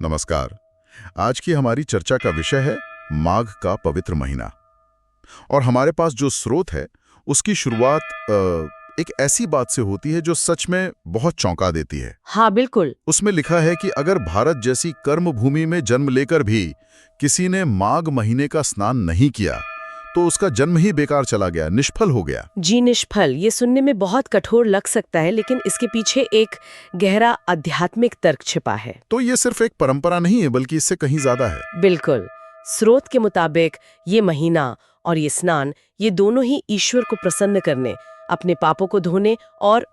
नमस्कार। आज की हमारी चर्चा का विषय है माघ का पवित्र महीना। और हमारे पास जो स्रोत है उसकी शुरुआत एक ऐसी बात से होती है जो सच में बहुत चौंका देती है। हाँ बिल्कुल। उसमें लिखा है कि अगर भारत जैसी कर्म भूमि में जन्म लेकर भी किसी ने माघ महीने का स्नान नहीं किया तो उसका जन्म ही बेकार चला गया, निष्फल हो गया। जी निष्फल, ये सुनने में बहुत कठोर लग सकता है, लेकिन इसके पीछे एक गहरा आध्यात्मिक तर्क छिपा है। तो ये सिर्फ एक परंपरा नहीं है बल्कि इससे कहीं ज्यादा है। बिल्कुल। स्रोत के मुताबिक ये महीना और ये स्नान, ये दोनों ही ईश्वर को प्रसन्न करने, अपने पापों को धोने और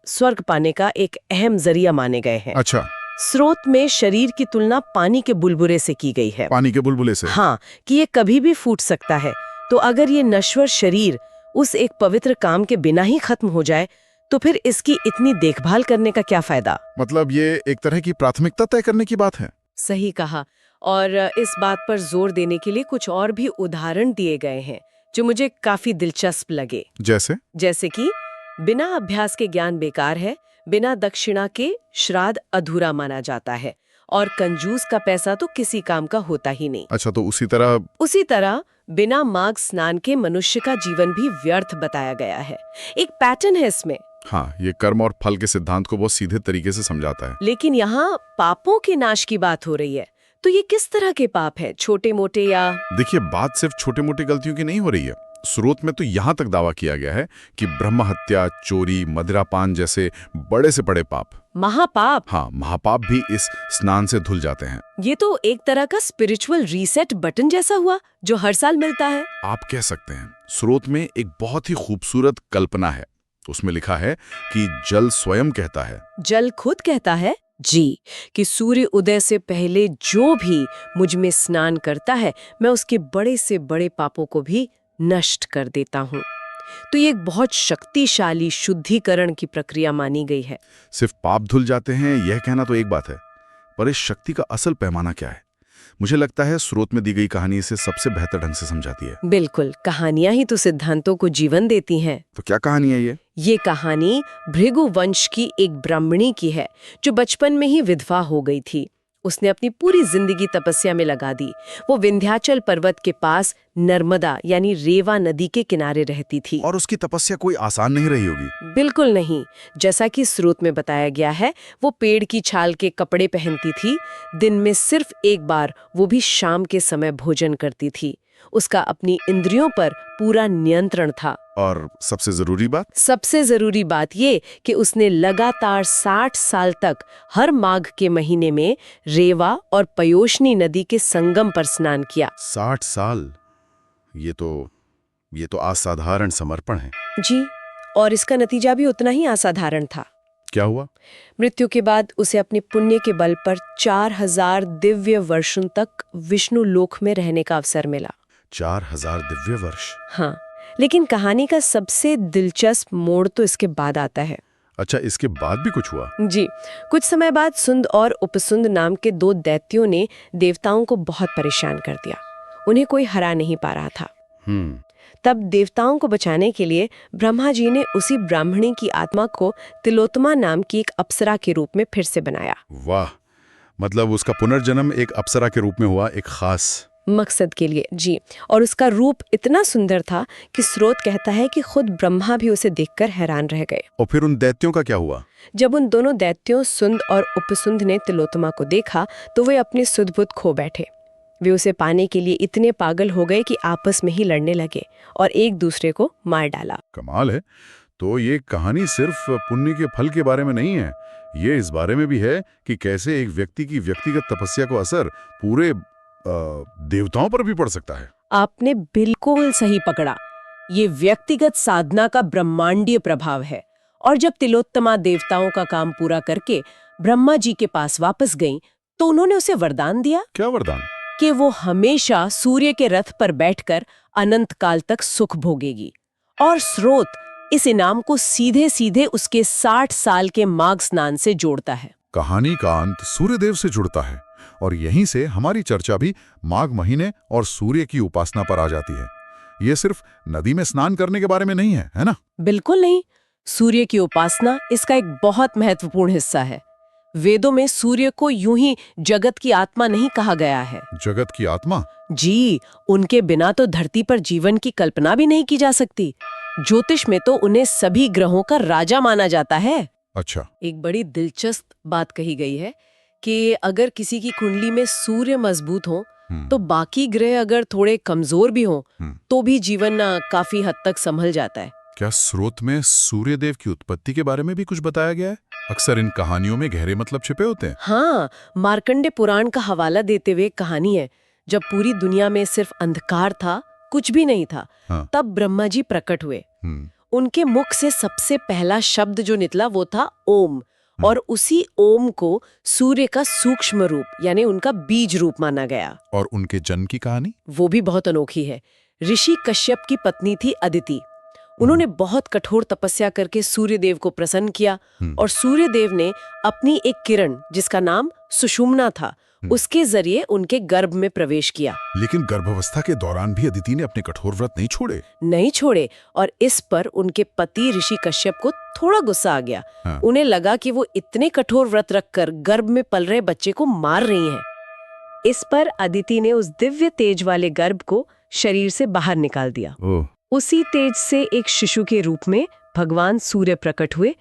स्वर्ग पाने का एक अहम जरिया माने गए हैं। अच्छा। स्रोत में शरीर की तुलना पानी के बुलबुले से की गई है। पानी के बुलबुले से? हाँ, कि ये कभी भी फूट सकता है। तो अगर ये नश्वर शरीर उस एक पवित्र काम के बिना ही खत्म हो जाए तो फिर इसकी इतनी देखभाल करने का क्या फायदा। मतलब ये एक तरह की प्राथमिकता तय करने की बात है। सही कहा। और इस बात पर जोर देने के लिए कुछ और भी उदाहरण दिए गए हैं जो मुझे काफी दिलचस्प लगे। जैसे कि बिना अभ्यास के ज्ञान बेकार है, बिना दक्षिणा के श्राद्ध अधूरा माना जाता है, और कंजूस का पैसा तो किसी काम का होता ही नहीं। अच्छा, तो उसी तरह बिना माघ स्नान के मनुष्य का जीवन भी व्यर्थ बताया गया है। एक पैटर्न है इसमें। हाँ, ये कर्म और फल के सिद्धांत को बहुत सीधे तरीके से समझाता है। लेकिन यहाँ पापों के नाश की बात हो रही है, तो ये किस तरह के पाप है? छोटे मोटे या? देखिए, बात सिर्फ छोटे मोटे गलतियों की नहीं हो रही है। स्रोत में तो यहाँ तक दावा किया गया है कि ब्रह्म हत्या, चोरी, मदिरापान जैसे बड़े से बड़े पाप, महापाप, हाँ महापाप भी इस स्नान से धुल जाते हैं। ये तो एक तरह का स्पिरिचुअल रीसेट बटन जैसा हुआ जो हर साल मिलता है। आप कह सकते हैं। स्रोत में एक बहुत ही खूबसूरत कल्पना है। उसमें लिखा है कि जल स्वयं कहता है। जल खुद कहता है जी, कि सूर्य उदय से पहले जो भी मुझ में स्नान करता है, मैं उसके बड़े से बड़े पापों को भी नष्ट कर देता हूँ। तो ये एक बहुत शक्तिशाली शुद्धिकरण की प्रक्रिया मानी गई है। सिर्फ पाप धुल जाते हैं यह कहना तो एक बात है, पर इस शक्ति का असल पैमाना क्या है? मुझे लगता है स्रोत में दी गई कहानी इसे सबसे बेहतर ढंग से समझाती है। बिल्कुल, कहानियां ही तो सिद्धांतों को जीवन देती हैं। तो क्या कहानी है ये? ये कहानी भृगु वंश की एक ब्राह्मणी की है जो बचपन में ही विधवा हो गई थी। उसने अपनी पूरी जिंदगी तपस्या में लगा दी। वो विंध्याचल पर्वत के पास नर्मदा यानी रेवा नदी के किनारे रहती थी। और उसकी तपस्या कोई आसान नहीं रही होगी। बिल्कुल नहीं। जैसा कि स्रोत में बताया गया है, वो पेड़ की छाल के कपड़े पहनती थी, दिन में सिर्फ एक बार, वो भी शाम के समय भोजन करती थी। उसका अपनी इंद्रियों पर पूरा नियंत्रण था। और सबसे जरूरी बात ये कि उसने लगातार 60 साल तक हर माघ के महीने में रेवा और पयोशनी नदी के संगम पर स्नान किया। 60 साल? ये तो असाधारण समर्पण है। जी, और इसका नतीजा भी उतना ही असाधारण था। क्या हुआ? मृत्यु के बाद उसे अपने पुण्य के बल पर 4000 दिव्य वर्षों तक विष्णु लोक में रहने का अवसर मिला। 4000 दिव्य वर्ष? हाँ, लेकिन कहानी का सबसे दिलचस्प मोड़ तो इसके बाद आता है। अच्छा, इसके बाद भी कुछ हुआ? जी, कुछ समय बाद सुंद और उपसुंद नाम के 2 दैत्यों ने देवताओं को बहुत परेशान कर दिया। उन्हें कोई हरा नहीं पा रहा था। तब देवताओं को बचाने के लिए ब्रह्मा जी ने उसी ब्राह्मणी की आत्मा को तिलोत्तमा नाम की एक अप्सरा के रूप में फिर से बनाया। वाह, मतलब उसका पुनर्जन्म एक अप्सरा के रूप में हुआ, एक खास मकसद के लिए। जी, और उसका रूप इतना सुंदर था कि स्रोत कहता है कि खुद ब्रह्मा भी उसे देखकर हैरान रह गए। और फिर उन दैत्यों का क्या हुआ? जब उन दोनों दैत्यों सुंद और उपसुंद ने तिलोत्तमा को देखा तो वे अपने सुध-बुध खो बैठे। वे उसे पाने के लिए इतने पागल हो गए कि आपस में ही लड़ने लगे और एक दूसरे को मार डाला। कमाल है। तो ये कहानी सिर्फ पुण्य के फल के बारे में नहीं है, ये इस बारे में भी है कि कैसे एक व्यक्ति की व्यक्तिगत तपस्या को असर पूरे देवताओं पर भी पड़ सकता है। आपने बिल्कुल सही पकड़ा। ये व्यक्तिगत साधना का ब्रह्मांडीय प्रभाव है। और जब तिलोत्तमा देवताओं का काम पूरा करके ब्रह्मा जी के पास वापस गईं, तो उन्होंने उसे वरदान दिया। क्या वरदान? कि वो हमेशा सूर्य के रथ पर बैठकर अनंत काल तक सुख भोगेगी। और स्रोत इस इनाम को सीधे सीधे उसके 60 साल के माघ स्नान से जोड़ता है। कहानी का अंत सूर्यदेव से जुड़ता है और यहीं से हमारी चर्चा भी माघ महीने और सूर्य की उपासना पर आ जाती है। ये सिर्फ नदी में स्नान करने के बारे में नहीं है ना? बिल्कुल नहीं। सूर्य की उपासना इसका एक बहुत महत्वपूर्ण हिस्सा है। वेदों में सूर्य को यूं ही जगत की आत्मा नहीं कहा गया है। जगत की आत्मा? जी, उनके बिना तो धरती पर जीवन की कल्पना भी नहीं की जा सकती। ज्योतिष में तो उन्हें सभी ग्रहों का राजा माना जाता है। अच्छा। एक बड़ी दिलचस्प बात कही गई है कि अगर किसी की कुंडली में सूर्य मजबूत हो तो बाकी ग्रह अगर थोड़े कमजोर भी हों तो भी जीवन काफी हद तक संभल जाता है। क्या स्रोत में सूर्यदेव की उत्पत्ति के बारे में भी कुछ बताया गया है? अक्सर इन कहानियों में गहरे मतलब छिपे होते हैं। हाँ, मार्कंडे पुराण का हवाला देते हुए कहानी है, जब पूरी दुनिया में सिर्फ अंधकार था, कुछ भी नहीं था, हाँ। तब ब्रह्मा जी प्रकट हुए। उनके मुख से सबसे पहला शब्द जो निकला वो था ओम, और उसी ओम को सूर्य का सूक्ष्म रूप यानी उनका बीज रूप माना गया। और उनके जन्म की कहानी? वो भी बहुत अनोखी है। ऋषि कश्यप की पत्नी थी अदिति। उन्होंने बहुत कठोर तपस्या करके सूर्यदेव को प्रसन्न किया और सूर्यदेव ने अपनी एक किरण जिसका नाम सुषुम्ना था, उसके जरिए उनके गर्भ में प्रवेश किया। लेकिन गर्भावस्था के दौरान भी अदिति ने अपने कठोर व्रत नहीं छोड़े, और इस पर उनके पति ऋषि कश्यप को थोड़ा गुस्सा आ गया। हाँ। उन्हें लगा कि वो इतने कठोर व्रत रखकर गर्भ में पल रहे बच्चे को मार रही हैं। इस पर अदिति ने उस दिव्य तेज वाले गर्भ को शरीर से बाहर निकाल दिया। उसी तेज से एक शिशु के रूप में भगवान सूर्य प्रकट हुए,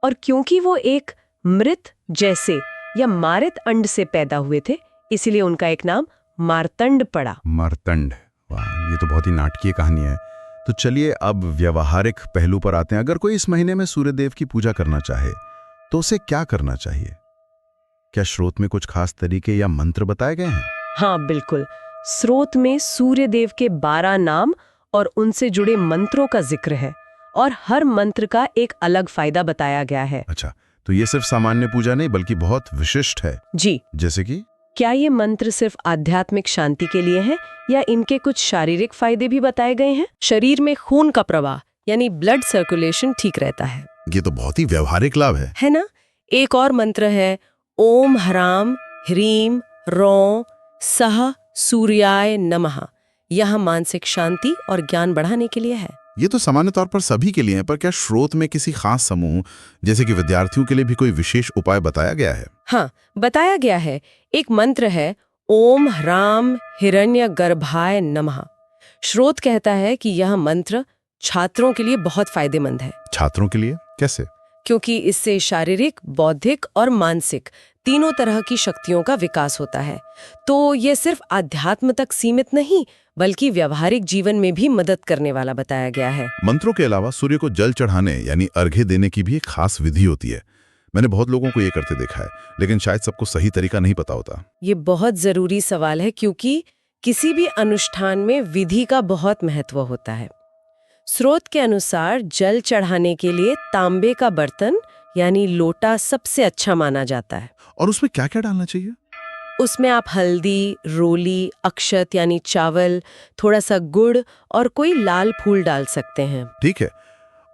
और क्योंकि वो एक मृत जैसे या मारित अंड से पैदा हुए थे, इसलिए उनका एक नाम मार्तंड पड़ा। मार्तंड, वाह, ये तो बहुत ही नाटकीय कहानी है। तो चलिए अब व्यवहारिक पहलू पर आते हैं। अगर कोई इस महीने में सूर्यदेव की पूजा करना चाहे तो उसे क्या करना चाहिए? क्या स्रोत में कुछ खास तरीके या मंत्र बताए गए हैं? हाँ बिल्कुल, स्रोत में सूर्यदेव के 12 नाम और उनसे जुड़े मंत्रों का जिक्र है, और हर मंत्र का एक अलग फायदा बताया गया है। अच्छा, तो ये सिर्फ सामान्य पूजा नहीं बल्कि बहुत विशिष्ट है। जी। जैसे कि? क्या ये मंत्र सिर्फ आध्यात्मिक शांति के लिए है या इनके कुछ शारीरिक फायदे भी बताए गए हैं? शरीर में खून का प्रवाह यानी ब्लड सर्कुलेशन ठीक रहता है। ये तो बहुत ही व्यवहारिक लाभ है ना? एक और मंत्र है ओम ह्राम ह्रीम रौ सह सूर्याय नमः। यह मानसिक शांति और ज्ञान बढ़ाने के लिए है। ये तो सामान्य तौर पर सभी के लिए है, पर क्या स्रोत में किसी खास समूह जैसे कि विद्यार्थियों के लिए भी कोई विशेष उपाय बताया गया है? हाँ, बताया गया है। एक मंत्र है ओम ह्राम हिरण्य गर्भाय नमः। स्रोत कहता है कि यह मंत्र छात्रों के लिए बहुत फायदेमंद है। छात्रों के लिए कैसे? क्योंकि इससे शारीरिक, बौद्धिक और मानसिक तीनों तरह की शक्तियों का विकास होता है। तो ये सिर्फ आध्यात्म तक सीमित नहीं बल्कि व्यवहारिक जीवन में भी मदद करने वाला बताया गया है। मंत्रों के अलावा सूर्य को जल चढ़ाने यानी अर्घ्य देने की भी एक खास विधि होती है। मैंने बहुत लोगों को ये करते देखा है, लेकिन शायद सबको सही तरीका नहीं पता होता। ये बहुत जरूरी सवाल है क्योंकि किसी भी अनुष्ठान में विधि का बहुत महत्व होता है। स्रोत के अनुसार जल चढ़ाने के लिए तांबे का बर्तन यानी लोटा सबसे अच्छा माना जाता है। और उसमें क्या क्या डालना चाहिए? उसमें आप हल्दी, रोली, अक्षत यानी चावल, थोड़ा सा गुड़ और कोई लाल फूल डाल सकते हैं। ठीक है।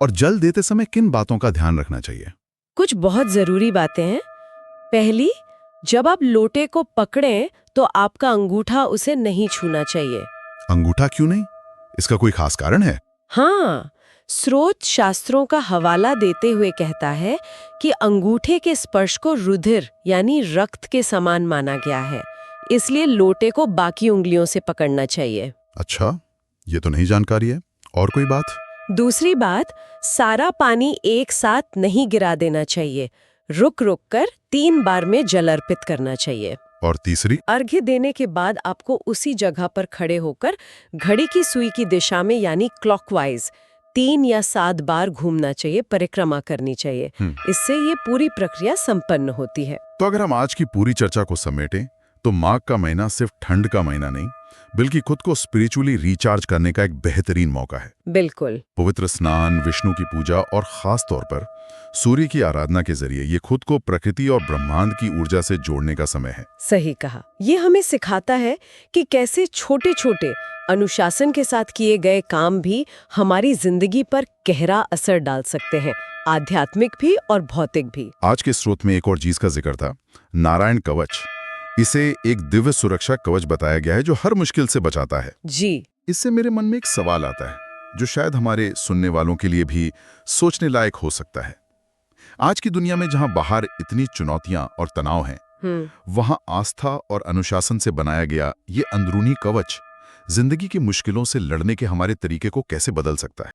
और जल देते समय किन बातों का ध्यान रखना चाहिए? कुछ बहुत जरूरी बातें हैं। पहली, जब आप लोटे को पकड़ें तो आपका अंगूठा उसे नहीं छूना चाहिए। अंगूठा क्यों नहीं? इसका कोई खास कारण है? हाँ, स्रोत शास्त्रों का हवाला देते हुए कहता है कि अंगूठे के स्पर्श को रुधिर यानी रक्त के समान माना गया है, इसलिए लोटे को बाकी उंगलियों से पकड़ना चाहिए। अच्छा, ये तो नहीं जानकारी है। और कोई बात? दूसरी बात, सारा पानी एक साथ नहीं गिरा देना चाहिए। रुक रुक कर 3 बार में जल अर्पित करना चाहिए। और तीसरी, अर्घ्य देने के बाद आपको उसी जगह पर खड़े होकर घड़ी की सुई की दिशा में यानी क्लॉकवाइज 3 या 7 बार घूमना चाहिए, परिक्रमा करनी चाहिए। इससे ये पूरी प्रक्रिया संपन्न होती है। तो अगर हम आज की पूरी चर्चा को समेटें तो माघ का महीना सिर्फ ठंड का महीना नहीं बल्कि खुद को स्पिरिचुअली रिचार्ज करने का एक बेहतरीन मौका है। बिल्कुल। पवित्र स्नान, विष्णु की पूजा और खास तौर पर सूर्य की आराधना के जरिए ये खुद को प्रकृति और ब्रह्मांड की ऊर्जा से जोड़ने का समय है। सही कहा। ये हमें सिखाता है कि कैसे छोटे छोटे अनुशासन के साथ किए गए काम भी हमारी जिंदगी पर गहरा असर डाल सकते हैं, आध्यात्मिक भी और भौतिक भी। आज के स्रोत में एक और चीज का जिक्र था, नारायण कवच। इसे एक दिव्य सुरक्षा कवच बताया गया है जो हर मुश्किल से बचाता है। जी। इससे मेरे मन में एक सवाल आता है जो शायद हमारे सुनने वालों के लिए भी सोचने लायक हो सकता है। आज की दुनिया में जहां बाहर इतनी चुनौतियां और तनाव हैं, वहां आस्था और अनुशासन से बनाया गया ये अंदरूनी कवच जिंदगी की मुश्किलों से लड़ने के हमारे तरीके को कैसे बदल सकता है?